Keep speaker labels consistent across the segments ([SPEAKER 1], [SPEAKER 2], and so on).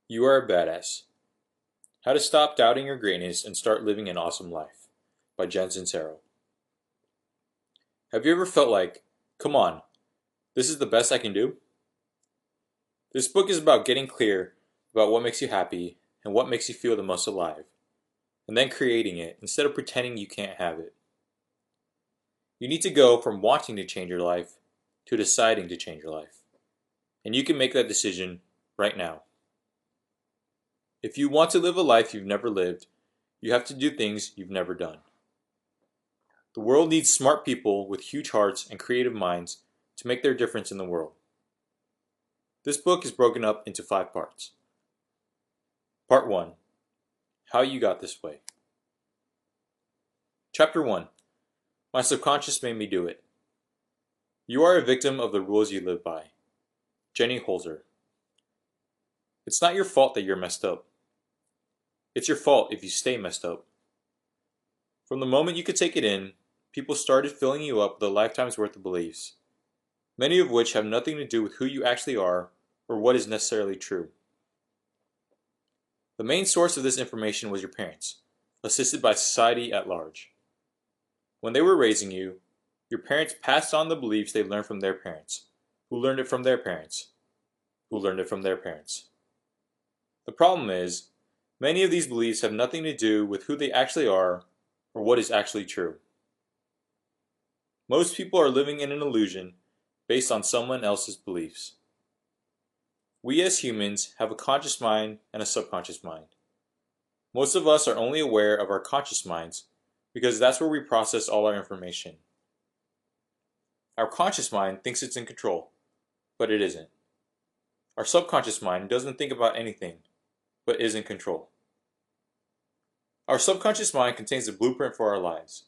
[SPEAKER 1] You are a badass. How to stop doubting your greatness and start living an awesome life by Jen Sincero. Have you ever felt like, come on, this is the best I can do? This book is about getting clear about what makes you happy and what makes you feel the most alive, and then creating it instead of pretending you can't have it. You need to go from wanting to change your life to deciding to change your life, and you can make that decision right now. If you want to live a life you've never lived, you have to do things you've never done. The world needs smart people with huge hearts and creative minds to make their difference in the world. This book is broken up into 5 parts. Part 1. How you got this way. Chapter 1. My subconscious made me do it. You are a victim of the rules you live by. Jenny Holzer. It's not your fault that you're messed up. It's your fault if you stay messed up. From the moment you could take it in, people started filling you up with a lifetime's worth of beliefs, many of which have nothing to do with who you actually are or what is necessarily true. The main source of this information was your parents, assisted by society at large. When they were raising you, your parents passed on the beliefs they learned from their parents, who learned it from their parents, who learned it from their parents. The problem is, many of these beliefs have nothing to do with who they actually are or what is actually true. Most people are living in an illusion based on someone else's beliefs. We as humans have a conscious mind and a subconscious mind. Most of us are only aware of our conscious minds because that's where we process all our information. Our conscious mind thinks it's in control, but it isn't. Our subconscious mind doesn't think about anything, but is in control. Our subconscious mind contains the blueprint for our lives.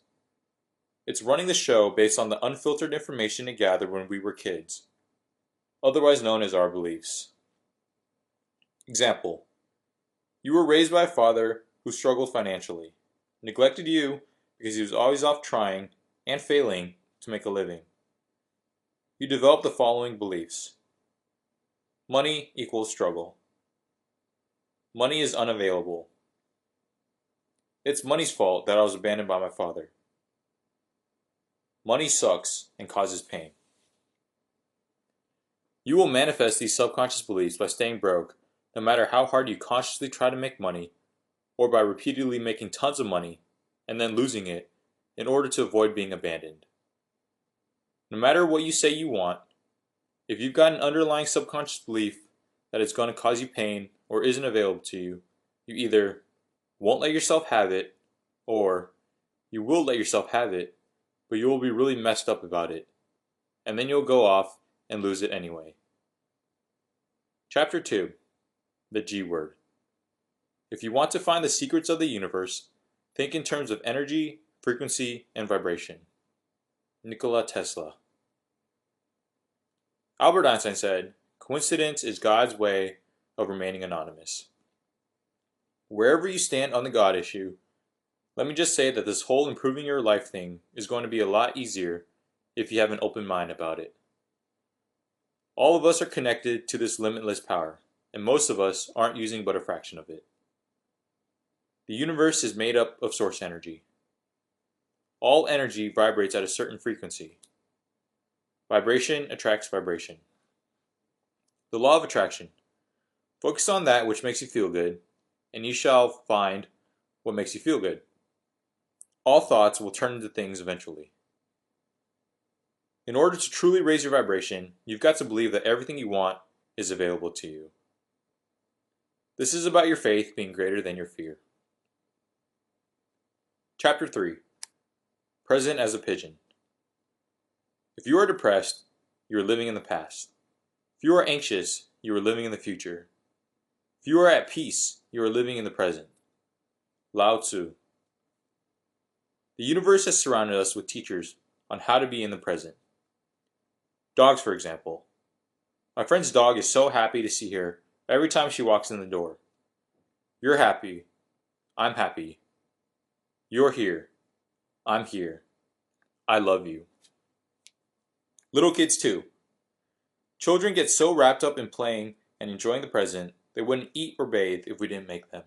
[SPEAKER 1] It's running the show based on the unfiltered information it gathered when we were kids, otherwise known as our beliefs. Example: you were raised by a father who struggled financially, neglected you because he was always off trying and failing to make a living. You developed the following beliefs. Money equals struggle. Money is unavailable. It's money's fault that I was abandoned by my father. Money sucks and causes pain. You will manifest these subconscious beliefs by staying broke, no matter how hard you consciously try to make money, or by repeatedly making tons of money and then losing it in order to avoid being abandoned. No matter what you say you want, if you've got an underlying subconscious belief that it's going to cause you pain or isn't available to you, you either won't let yourself have it, or you will let yourself have it, but you will be really messed up about it, and then you'll go off and lose it anyway. Chapter 2. The G word. If you want to find the secrets of the universe, think in terms of energy, frequency, and vibration. Nikola Tesla. Albert Einstein said, "Coincidence is God's way of remaining anonymous." Wherever you stand on the God issue, let me just say that this whole improving your life thing is going to be a lot easier if you have an open mind about it. All of us are connected to this limitless power, and most of us aren't using but a fraction of it. The universe is made up of source energy. All energy vibrates at a certain frequency. Vibration attracts vibration. The law of attraction. Focus on that which makes you feel good, and you shall find what makes you feel good. All thoughts will turn into things eventually. In order to truly raise your vibration, you've got to believe that everything you want is available to you. This is about your faith being greater than your fear. Chapter 3. Present as a pigeon. If you are depressed, you are living in the past. If you are anxious, you are living in the future. If you are at peace, you are living in the present. Lao Tzu. The universe has surrounded us with teachers on how to be in the present. Dogs, for example. My friend's dog is so happy to see her every time she walks in the door. You're happy. I'm happy. You're here. I'm here. I love you. Little kids too. Children get so wrapped up in playing and enjoying the present They wouldn't eat or bathe if we didn't make them.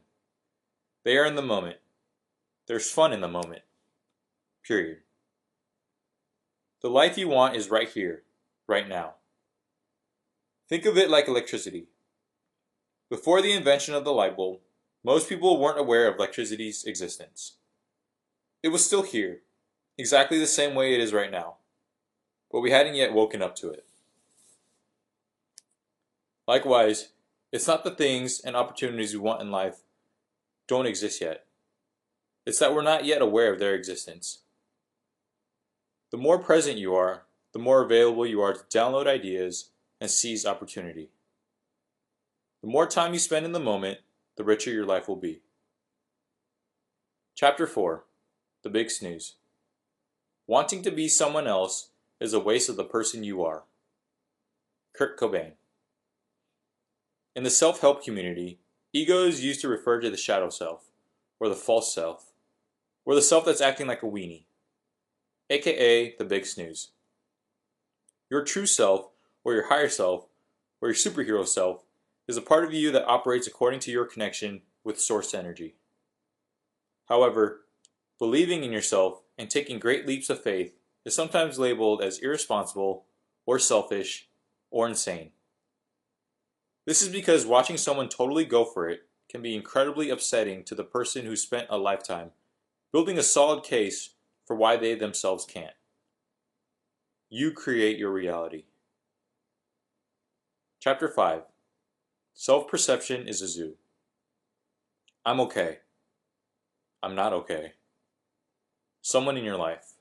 [SPEAKER 1] They are in the moment. There's fun in the moment. Period. The life you want is right here, right now. Think of it like electricity. Before the invention of the light bulb, most people weren't aware of electricity's existence. It was still here, exactly the same way it is right now, but we hadn't yet woken up to it. Likewise, it's not the things and opportunities we want in life don't exist yet. It's that we're not yet aware of their existence. The more present you are, the more available you are to download ideas and seize opportunity. The more time you spend in the moment, the richer your life will be. Chapter 4. The Big Snooze. Wanting to be someone else is a waste of the person you are. Kurt Cobain. In the self-help community, ego is used to refer to the shadow self, or the false self, or the self that's acting like a weenie, aka the big snooze. Your true self, or your higher self, or your superhero self, is a part of you that operates according to your connection with source energy. However, believing in yourself and taking great leaps of faith is sometimes labeled as irresponsible, or selfish, or insane. This is because watching someone totally go for it can be incredibly upsetting to the person who spent a lifetime building a solid case for why they themselves can't. You create your reality. Chapter 5. Self-perception is a zoo. I'm okay. I'm not okay. Someone in your life.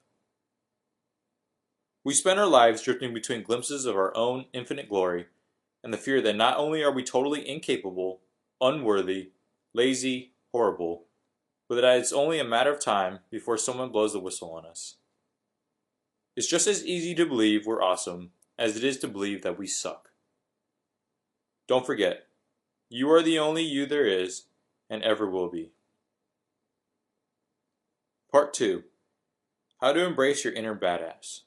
[SPEAKER 1] We spend our lives drifting between glimpses of our own infinite glory and the fear that not only are we totally incapable, unworthy, lazy, horrible, but that it's only a matter of time before someone blows the whistle on us. It's just as easy to believe we're awesome as it is to believe that we suck. Don't forget, you are the only you there is and ever will be. Part 2. How to embrace your inner badass.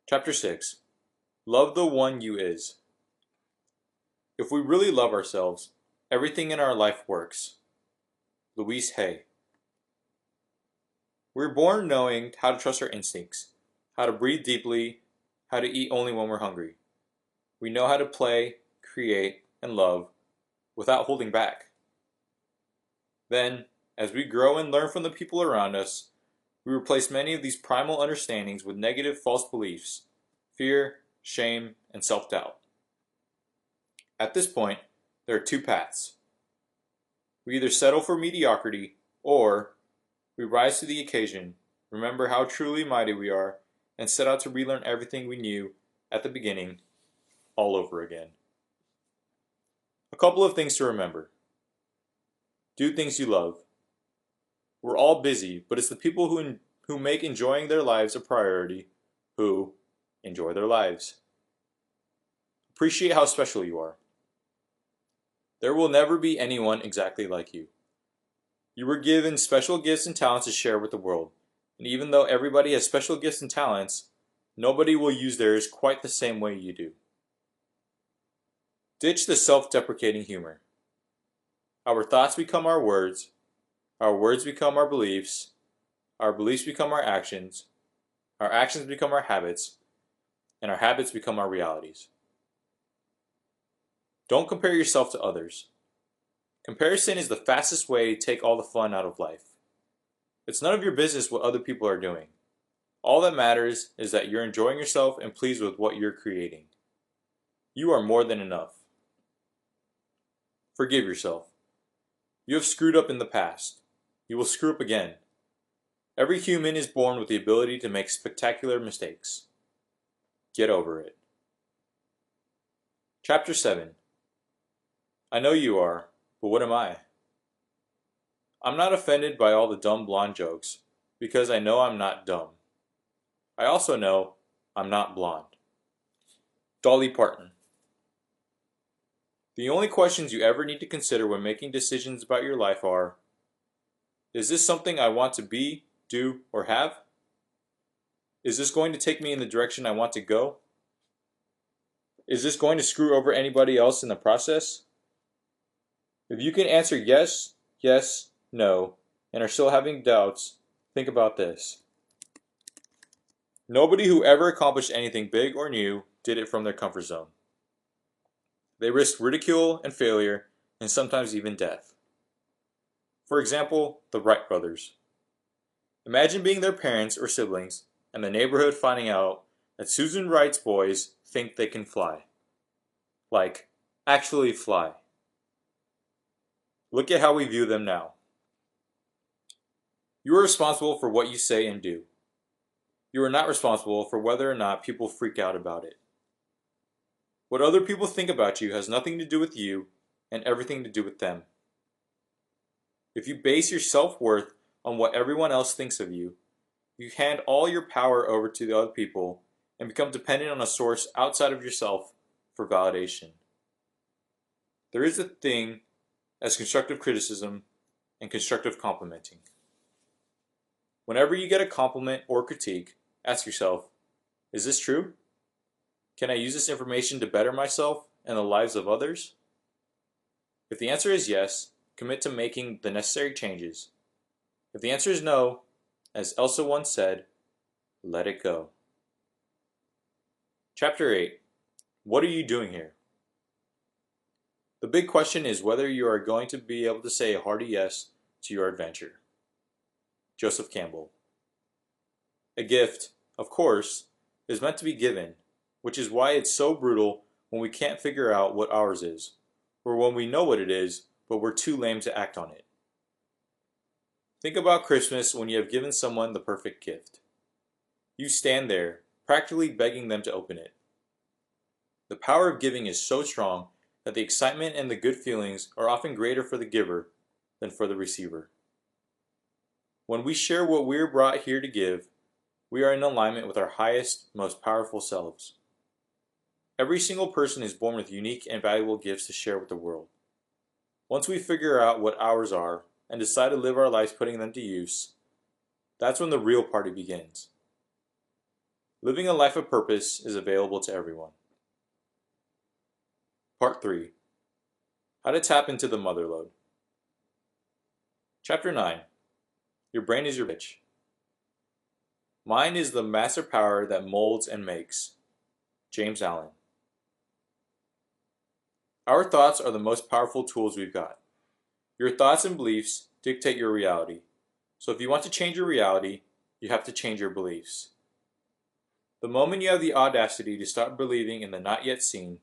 [SPEAKER 1] Chapter 6. Love the one you is. If we really love ourselves, everything in our life works. Louise Hay. We're born knowing how to trust our instincts, how to breathe deeply, how to eat only when we're hungry. We know how to play, create, and love without holding back. Then, as we grow and learn from the people around us, we replace many of these primal understandings with negative false beliefs, fear, shame, and self-doubt. At this point, there are two paths. We either settle for mediocrity, or we rise to the occasion, remember how truly mighty we are, and set out to relearn everything we knew at the beginning all over again. A couple of things to remember. Do things you love. We're all busy, but it's the people who make enjoying their lives a priority who enjoy their lives. Appreciate how special you are. There will never be anyone exactly like you. You were given special gifts and talents to share with the world, and even though everybody has special gifts and talents, nobody will use theirs quite the same way you do. Ditch the self-deprecating humor. Our thoughts become our words become our beliefs become our actions become our habits, and our habits become our realities. Don't compare yourself to others. Comparison is the fastest way to take all the fun out of life. It's none of your business what other people are doing. All that matters is that you're enjoying yourself and pleased with what you're creating. You are more than enough. Forgive yourself. You have screwed up in the past. You will screw up again. Every human is born with the ability to make spectacular mistakes. Get over it. Chapter 7. I know you are, but what am I? I'm not offended by all the dumb blonde jokes, because I know I'm not dumb. I also know I'm not blonde. Dolly Parton. The only questions you ever need to consider when making decisions about your life are, is this something I want to be, do, or have? Is this going to take me in the direction I want to go? Is this going to screw over anybody else in the process? If you can answer yes, yes, no, and are still having doubts, think about this. Nobody who ever accomplished anything big or new did it from their comfort zone. They risked ridicule and failure, and sometimes even death. For example, the Wright brothers. Imagine being their parents or siblings, and the neighborhood finding out that Susan Wright's boys think they can fly. Like, actually fly. Look at how we view them now. You are responsible for what you say and do. You are not responsible for whether or not people freak out about it. What other people think about you has nothing to do with you and everything to do with them. If you base your self-worth on what everyone else thinks of you, you hand all your power over to the other people and become dependent on a source outside of yourself for validation. There is a thing as constructive criticism and constructive complimenting. Whenever you get a compliment or critique, ask yourself, is this true? Can I use this information to better myself and the lives of others? If the answer is yes, commit to making the necessary changes. If the answer is no, as Elsa once said, let it go. Chapter 8. What are you doing here? The big question is whether you are going to be able to say a hearty yes to your adventure. Joseph Campbell. A gift, of course, is meant to be given, which is why it's so brutal when we can't figure out what ours is, or when we know what it is, but we're too lame to act on it. Think about Christmas when you have given someone the perfect gift. You stand there, practically begging them to open it. The power of giving is so strong that the excitement and the good feelings are often greater for the giver than for the receiver. When we share what we're brought here to give, we are in alignment with our highest, most powerful selves. Every single person is born with unique and valuable gifts to share with the world. Once we figure out what ours are and decide to live our lives putting them to use, that's when the real party begins. Living a life of purpose is available to everyone. Part 3. How to tap into the motherlode. Chapter 9. Your brain is your bitch. Mind is the master power that molds and makes. James Allen. Our thoughts are the most powerful tools we've got. Your thoughts and beliefs dictate your reality. So if you want to change your reality, you have to change your beliefs. The moment you have the audacity to stop believing in the not yet seen,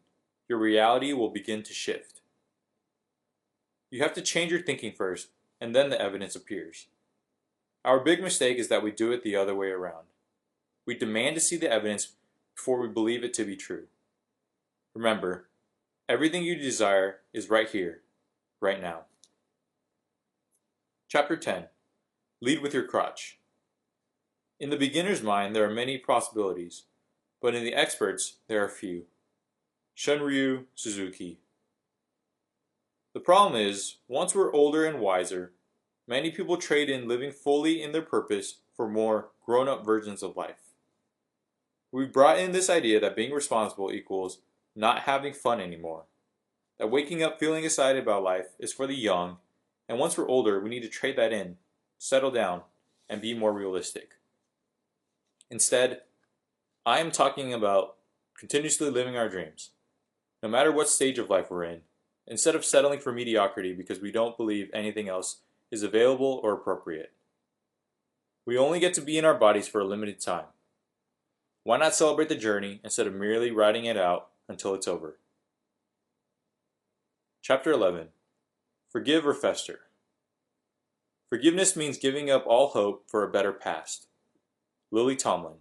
[SPEAKER 1] your reality will begin to shift. You have to change your thinking first, and then the evidence appears. Our big mistake is that we do it the other way around. We demand to see the evidence before we believe it to be true. Remember, everything you desire is right here, right now. Chapter 10. Lead with your crotch. In the beginner's mind, there are many possibilities, but in the expert's, there are few. Shunryu Suzuki. The problem is, once we're older and wiser, many people trade in living fully in their purpose for more grown-up versions of life. We've brought in this idea that being responsible equals not having fun anymore, that waking up feeling excited about life is for the young, and once we're older, we need to trade that in, settle down, and be more realistic. Instead, I am talking about continuously living our dreams, no matter what stage of life we're in, instead of settling for mediocrity because we don't believe anything else is available or appropriate. We only get to be in our bodies for a limited time. Why not celebrate the journey instead of merely riding it out until it's over? Chapter 11. Forgive or fester. Forgiveness means giving up all hope for a better past. Lily Tomlin.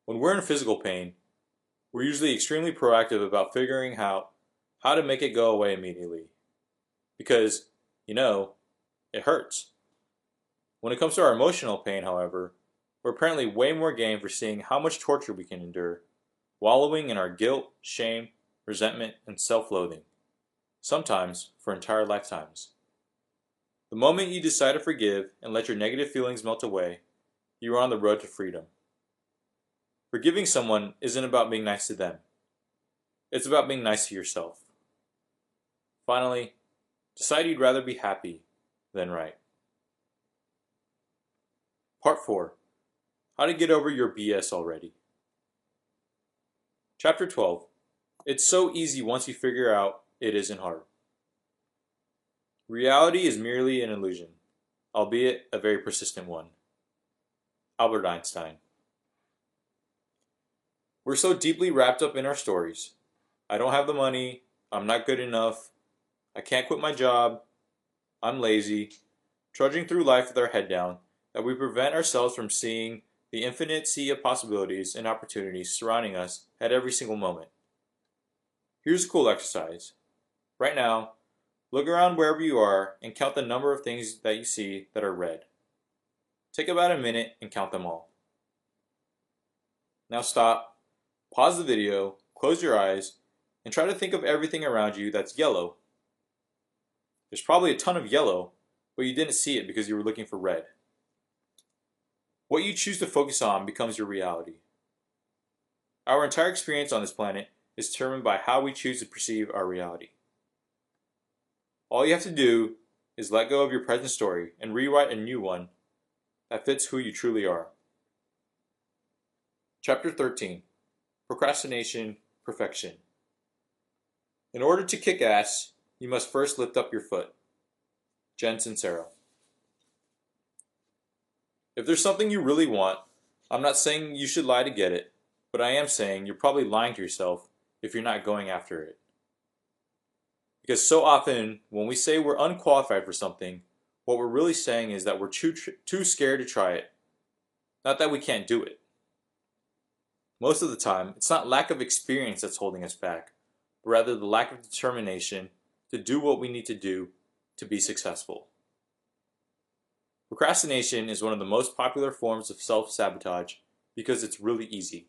[SPEAKER 1] When we're in physical pain, we're usually extremely proactive about figuring out how to make it go away immediately. Because, it hurts. When it comes to our emotional pain, however, we're apparently way more game for seeing how much torture we can endure, wallowing in our guilt, shame, resentment, and self-loathing, sometimes for entire lifetimes. The moment you decide to forgive and let your negative feelings melt away, you are on the road to freedom. Forgiving someone isn't about being nice to them. It's about being nice to yourself. Finally, decide you'd rather be happy than right. Part 4. How to get over your BS already. Chapter 12. It's so easy once you figure out it isn't hard. Reality is merely an illusion, albeit a very persistent one. Albert Einstein. We're so deeply wrapped up in our stories. I don't have the money. I'm not good enough. I can't quit my job. I'm lazy. Trudging through life with our head down, that we prevent ourselves from seeing the infinite sea of possibilities and opportunities surrounding us at every single moment. Here's a cool exercise. Right now, look around wherever you are and count the number of things that you see that are red. Take about a minute and count them all. Now stop, pause the video, close your eyes, and try to think of everything around you that's yellow. There's probably a ton of yellow, but you didn't see it because you were looking for red. What you choose to focus on becomes your reality. Our entire experience on this planet is determined by how we choose to perceive our reality. All you have to do is let go of your present story and rewrite a new one that fits who you truly are. Chapter 13. Procrastination, Perfection. In order to kick ass, you must first lift up your foot. Jen Sincero. If there's something you really want, I'm not saying you should lie to get it, but I am saying you're probably lying to yourself if you're not going after it. Because so often, when we say we're unqualified for something, what we're really saying is that we're too scared to try it, not that we can't do it. Most of the time, it's not lack of experience that's holding us back, but rather the lack of determination to do what we need to do to be successful. Procrastination is one of the most popular forms of self-sabotage because it's really easy.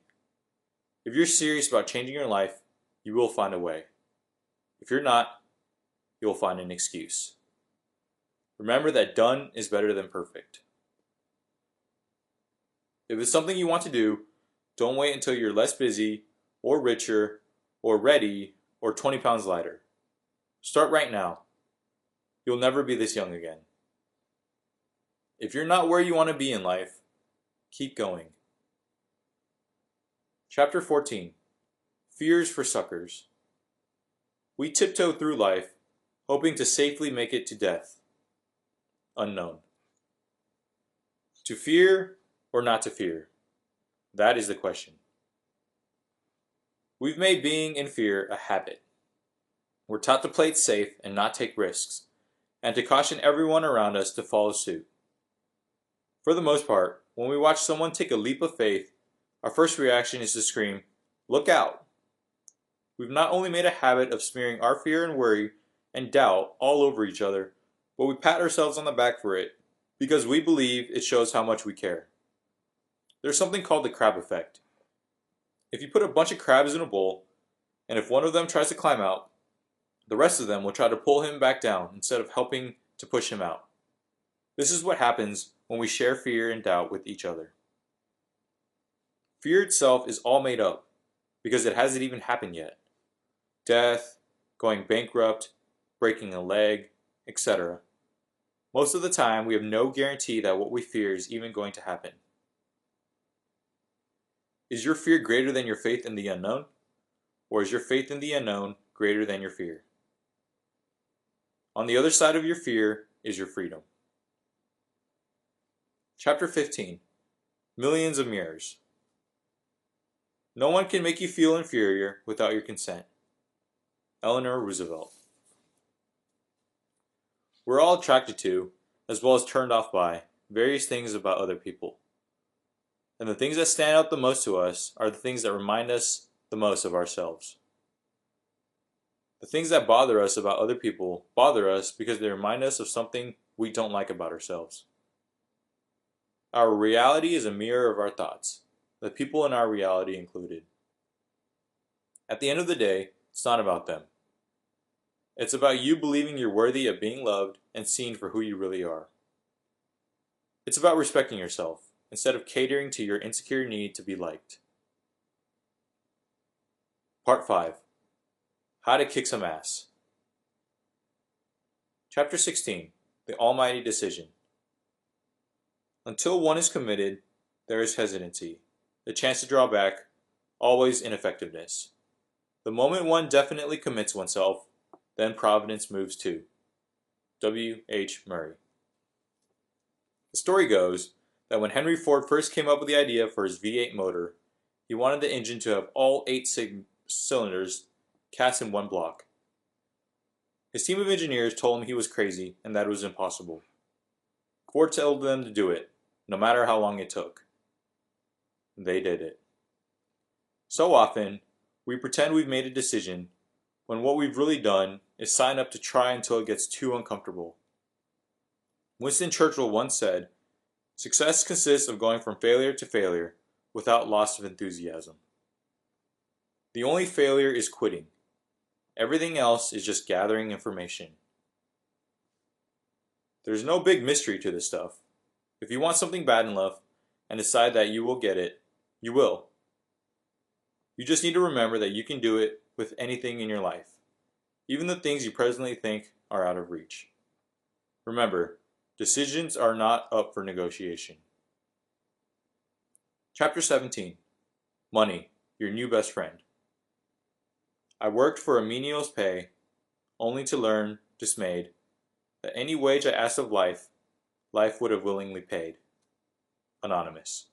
[SPEAKER 1] If you're serious about changing your life, you will find a way. If you're not, you'll find an excuse. Remember that done is better than perfect. If it's something you want to do, don't wait until you're less busy, or richer, or ready, or 20 pounds lighter. Start right now. You'll never be this young again. If you're not where you want to be in life, keep going. Chapter 14. Fears for Suckers. We tiptoe through life, hoping to safely make it to death. Unknown. To fear or not to fear? That is the question. We've made being in fear a habit. We're taught to play it safe and not take risks, and to caution everyone around us to follow suit. For the most part, when we watch someone take a leap of faith, our first reaction is to scream, "Look out!" We've not only made a habit of smearing our fear and worry and doubt all over each other, but we pat ourselves on the back for it because we believe it shows how much we care. There's something called the crab effect. If you put a bunch of crabs in a bowl, and if one of them tries to climb out, the rest of them will try to pull him back down instead of helping to push him out. This is what happens when we share fear and doubt with each other. Fear itself is all made up because it hasn't even happened yet. Death, going bankrupt, breaking a leg, etc. Most of the time, we have no guarantee that what we fear is even going to happen. Is your fear greater than your faith in the unknown? Or is your faith in the unknown greater than your fear? On the other side of your fear is your freedom. Chapter 15. Millions of Mirrors. No one can make you feel inferior without your consent. Eleanor Roosevelt. We're all attracted to, as well as turned off by, various things about other people. And the things that stand out the most to us are the things that remind us the most of ourselves. The things that bother us about other people bother us because they remind us of something we don't like about ourselves. Our reality is a mirror of our thoughts, the people in our reality included. At the end of the day, it's not about them. It's about you believing you're worthy of being loved and seen for who you really are. It's about respecting yourself, instead of catering to your insecure need to be liked. Part 5. How to Kick Some Ass. Chapter 16. The Almighty Decision. Until one is committed, there is hesitancy, the chance to draw back, always ineffectiveness. The moment one definitely commits oneself, then providence moves too. W. H. Murray. The story goes that when Henry Ford first came up with the idea for his V8 motor, he wanted the engine to have all 8 cylinders cast in one block. His team of engineers told him he was crazy and that it was impossible. Ford told them to do it, no matter how long it took. They did it. So often, we pretend we've made a decision when what we've really done is sign up to try until it gets too uncomfortable. Winston Churchill once said, "Success consists of going from failure to failure without loss of enthusiasm." The only failure is quitting. Everything else is just gathering information. There's no big mystery to this stuff. If you want something bad enough and decide that you will get it, you will. You just need to remember that you can do it with anything in your life, even the things you presently think are out of reach. Remember, decisions are not up for negotiation. Chapter 17. Money, your new best friend. I worked for a menial pay, only to learn, dismayed, that any wage I asked of life, life would have willingly paid. Anonymous.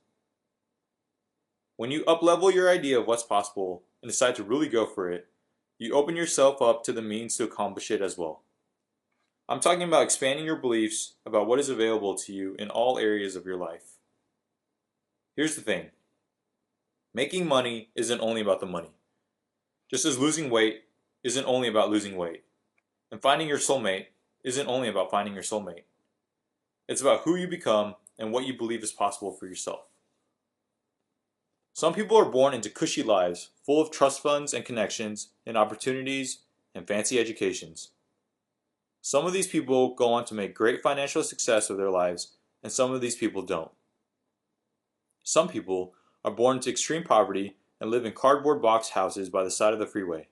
[SPEAKER 1] When you uplevel your idea of what's possible and decide to really go for it, you open yourself up to the means to accomplish it as well. I'm talking about expanding your beliefs about what is available to you in all areas of your life. Here's the thing. Making money isn't only about the money. Just as losing weight isn't only about losing weight. And finding your soulmate isn't only about finding your soulmate. It's about who you become and what you believe is possible for yourself. Some people are born into cushy lives, full of trust funds and connections and opportunities and fancy educations. Some of these people go on to make great financial success of their lives, and some of these people don't. Some people are born into extreme poverty and live in cardboard box houses by the side of the freeway.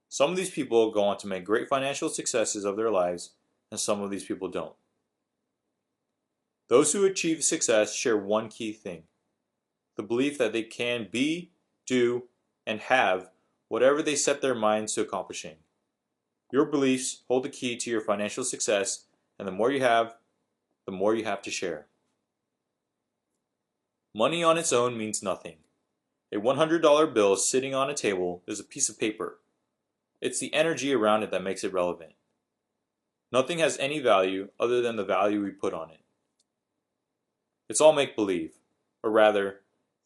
[SPEAKER 1] Some of these people go on to make great financial successes of their lives, and some of these people don't. Those who achieve success share one key thing: the belief that they can be, do, and have whatever they set their minds to accomplishing. Your beliefs hold the key to your financial success, and the more you have to share. Money on its own means nothing. A $100 bill sitting on a table is a piece of paper. It's the energy around it that makes it relevant. Nothing has any value other than the value we put on it. It's all make-believe, or rather,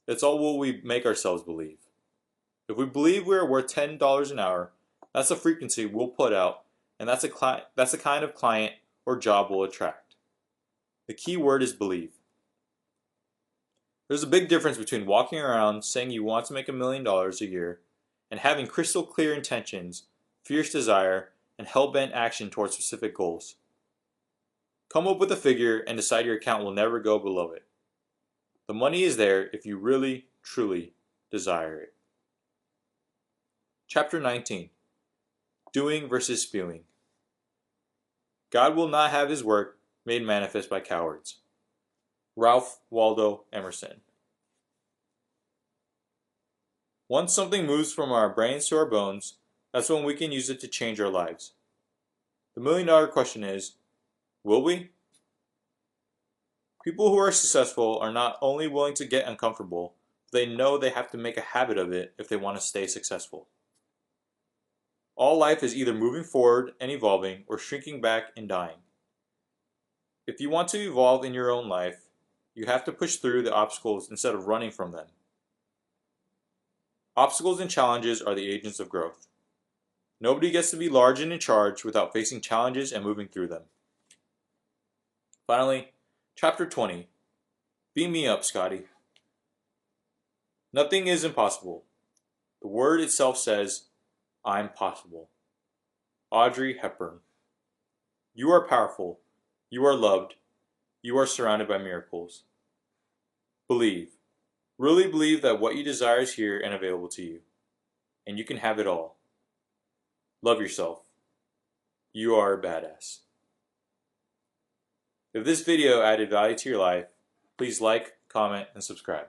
[SPEAKER 1] it's all what we make ourselves believe. If we believe we are worth $10 an hour, that's the frequency we'll put out, and that's the kind of client or job we'll attract. The key word is believe. There's a big difference between walking around saying you want to make $1 million a year and having crystal clear intentions, fierce desire, and hell-bent action towards specific goals. Come up with a figure and decide your account will never go below it. The money is there if you really, truly desire it. Chapter 19. Doing versus spewing. God will not have his work made manifest by cowards. Ralph Waldo Emerson. Once something moves from our brains to our bones, that's when we can use it to change our lives. The $1 million question is, will we? People who are successful are not only willing to get uncomfortable, but they know they have to make a habit of it if they want to stay successful. All life is either moving forward and evolving or shrinking back and dying. If you want to evolve in your own life, you have to push through the obstacles instead of running from them. Obstacles and challenges are the agents of growth. Nobody gets to be large and in charge without facing challenges and moving through them. Finally, Chapter 20. Beam me up, Scotty. Nothing is impossible. The word itself says, I'm possible. Audrey Hepburn. You are powerful. You are loved. You are surrounded by miracles. Believe. Really believe that what you desire is here and available to you. and you can have it all. Love yourself. You are a badass. If this video added value to your life, please like, comment, and subscribe.